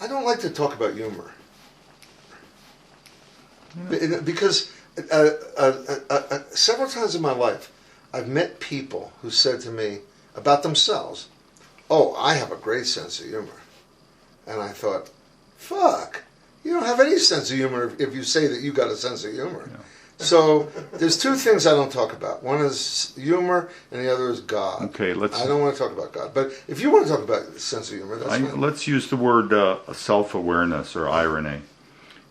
I don't like to talk about humor. Because several times in my life, I've met people who said to me about themselves, "Oh, I have a great sense of humor." And I thought, fuck, you don't have any sense of humor if you say that you got a sense of humor. No. So there's two things I don't talk about. One is humor, and the other is God. Okay, I don't want to talk about God, but if you want to talk about sense of humor, that's fine. Let's use the word self-awareness or irony.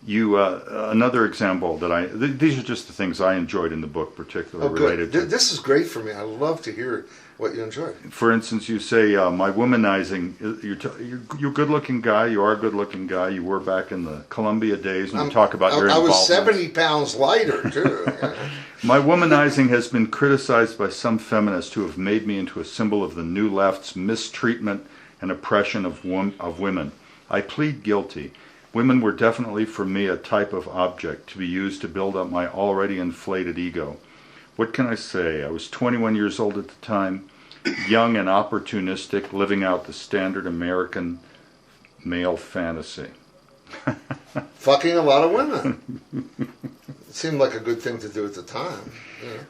You another example that these are just the things I enjoyed in the book, particularly related to. This is great for me. I love to hear what you enjoyed. For instance, you say my womanizing. You're a good-looking guy. You are a good-looking guy. You were back in the Columbia days, and you talk about your involvement. I was 70 pounds lighter too. My womanizing has been criticized by some feminists who have made me into a symbol of the New Left's mistreatment and oppression of women. I plead guilty. Women were definitely, for me, a type of object to be used to build up my already inflated ego. What can I say? I was 21 years old at the time, young and opportunistic, living out the standard American male fantasy. Fucking a lot of women. It seemed like a good thing to do at the time. Yeah.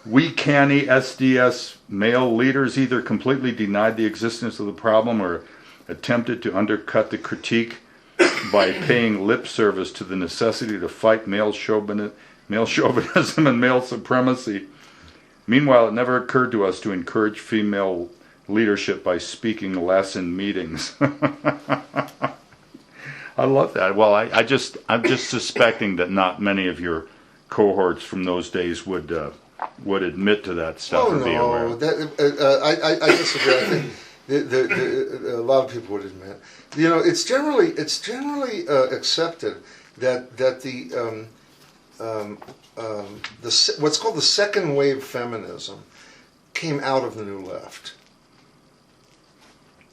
We canny SDS male leaders either completely denied the existence of the problem or attempted to undercut the critique by paying lip service to the necessity to fight male chauvinism and male supremacy. Meanwhile, it never occurred to us to encourage female leadership by speaking less in meetings. I love that. Well, I'm just suspecting that not many of your cohorts from those days would admit to that stuff. Oh, be aware. I disagree. I think a lot of people would admit. You know, it's generally accepted that the what's called the second wave feminism came out of the New Left.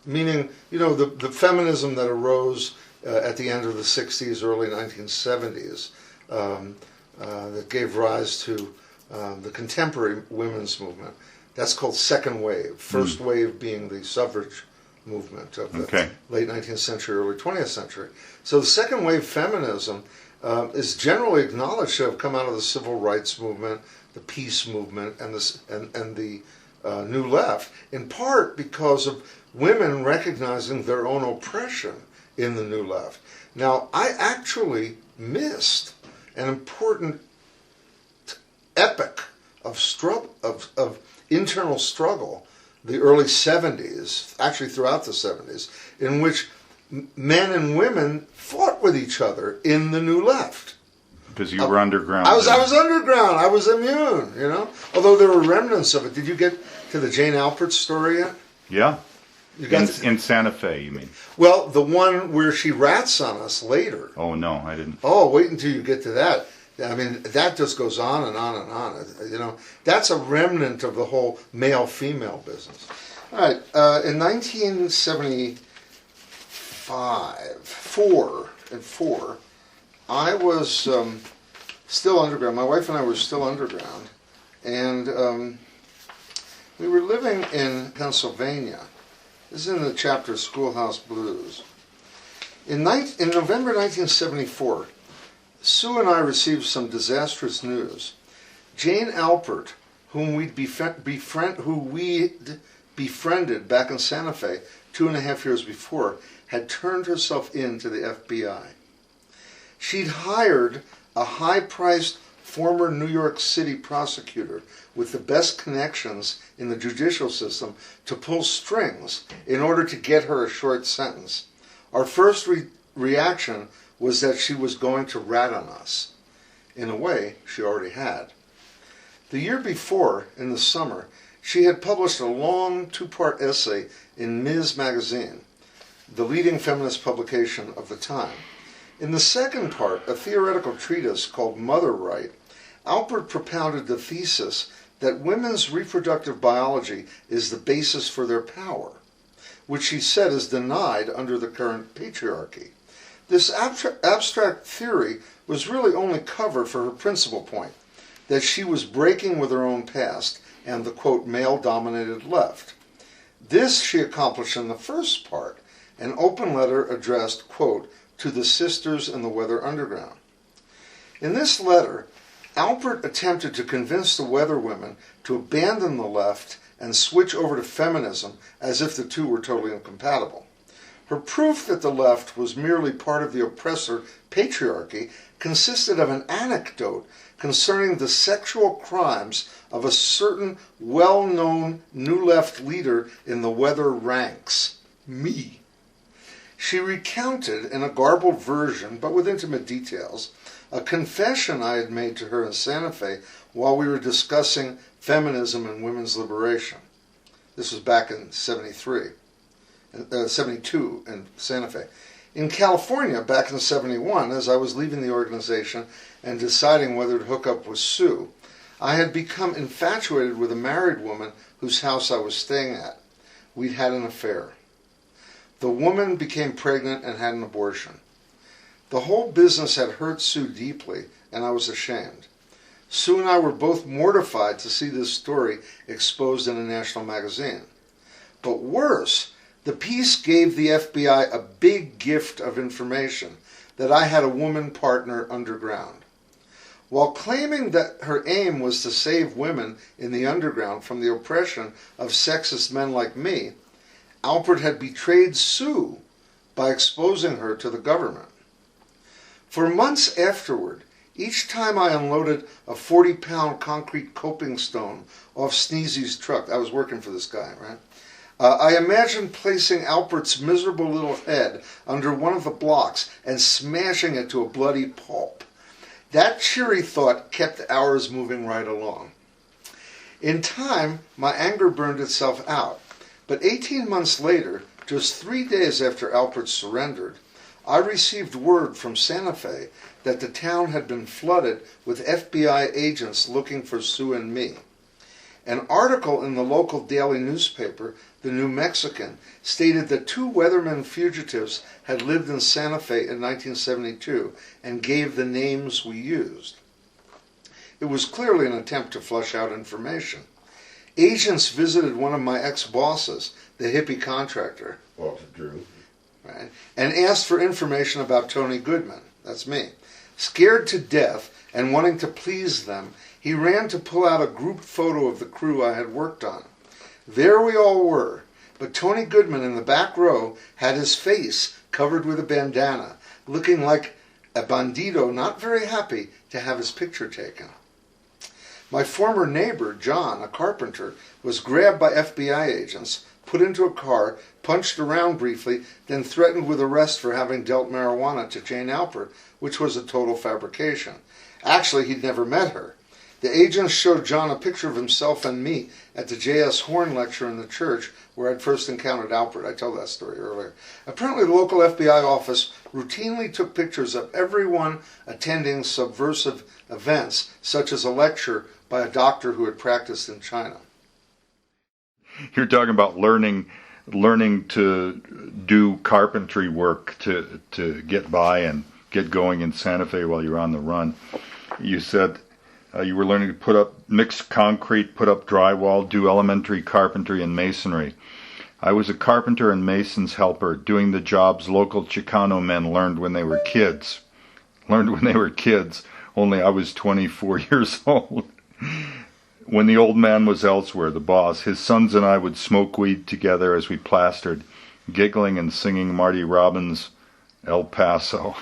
Meaning, you know, the feminism that arose at the end of the 60s, early 1970s, that gave rise to the contemporary women's movement. That's called second wave. First wave being the suffrage movement of the late 19th century, early 20th century. So the second wave feminism is generally acknowledged to have come out of the civil rights movement, the peace movement, and the New Left, in part because of women recognizing their own oppression in the New Left. Now, I actually missed an important epoch of internal struggle, the early 70s, actually throughout the 70s, in which men and women fought with each other in the New Left. Because you were underground. I was underground. I was immune, you know? Although there were remnants of it. Did you get to the Jane Alpert story yet? Yeah. In Santa Fe, you mean? Well, the one where she rats on us later. Oh, no, I didn't. Oh, wait until you get to that. I mean, that just goes on and on and on. You know, that's a remnant of the whole male-female business. All right, in 1974, I was still underground. My wife and I were still underground, and we were living in Pennsylvania. This is in the chapter Schoolhouse Blues. In November 1974, Sue and I received some disastrous news. Jane Alpert, whom we'd befriended back in Santa Fe 2.5 years before, had turned herself in to the FBI. She'd hired a high-priced former New York City prosecutor with the best connections in the judicial system to pull strings in order to get her a short sentence. Our first reaction was that she was going to rat on us. In a way, she already had. The year before, in the summer, she had published a long 2-part essay in Ms. Magazine, the leading feminist publication of the time. In the second part, a theoretical treatise called Mother Right, Alpert propounded the thesis that women's reproductive biology is the basis for their power, which she said is denied under the current patriarchy. This abstract theory was really only cover for her principal point, that she was breaking with her own past and the, quote, male-dominated left. This she accomplished in the first part, an open letter addressed, quote, to the sisters in the Weather Underground. In this letter, Alpert attempted to convince the Weather women to abandon the left and switch over to feminism as if the two were totally incompatible. Her proof that the left was merely part of the oppressor patriarchy consisted of an anecdote concerning the sexual crimes of a certain well-known New Left leader in the Weather ranks, me. She recounted, in a garbled version, but with intimate details, a confession I had made to her in Santa Fe while we were discussing feminism and women's liberation. This was back in 72 in Santa Fe. In California, back in 71, as I was leaving the organization and deciding whether to hook up with Sue, I had become infatuated with a married woman whose house I was staying at. We'd had an affair. The woman became pregnant and had an abortion. The whole business had hurt Sue deeply, and I was ashamed. Sue and I were both mortified to see this story exposed in a national magazine. But worse, the piece gave the FBI a big gift of information that I had a woman partner underground. While claiming that her aim was to save women in the underground from the oppression of sexist men like me, Alpert had betrayed Sue by exposing her to the government. For months afterward, each time I unloaded a 40-pound concrete coping stone off Sneezy's truck, I was working for this guy, right? I imagined placing Alpert's miserable little head under one of the blocks and smashing it to a bloody pulp. That cheery thought kept the hours moving right along. In time, my anger burned itself out, but 18 months later, just 3 days after Alpert surrendered, I received word from Santa Fe that the town had been flooded with FBI agents looking for Sue and me. An article in the local daily newspaper, the New Mexican, stated that 2 Weathermen fugitives had lived in Santa Fe in 1972 and gave the names we used. It was clearly an attempt to flush out information. Agents visited one of my ex-bosses, the hippie contractor, Walter Drew, right, and asked for information about Tony Goodman, that's me. Scared to death and wanting to please them, he ran to pull out a group photo of the crew I had worked on. There we all were, but Tony Goodman in the back row had his face covered with a bandana, looking like a bandito not very happy to have his picture taken. My former neighbor, John, a carpenter, was grabbed by FBI agents, put into a car, punched around briefly, then threatened with arrest for having dealt marijuana to Jane Alpert, which was a total fabrication. Actually, he'd never met her. The agents showed John a picture of himself and me at the J.S. Horn lecture in the church where I'd first encountered Alpert. I told that story earlier. Apparently, the local FBI office routinely took pictures of everyone attending subversive events, such as a lecture by a doctor who had practiced in China. You're talking about learning to do carpentry work to get by and get going in Santa Fe while you're on the run. You said you were learning to mix concrete, put up drywall, do elementary carpentry and masonry. I was a carpenter and mason's helper, doing the jobs local Chicano men learned when they were kids. Only I was 24 years old. When the old man was elsewhere, the boss, his sons and I would smoke weed together as we plastered, giggling and singing Marty Robbins' El Paso.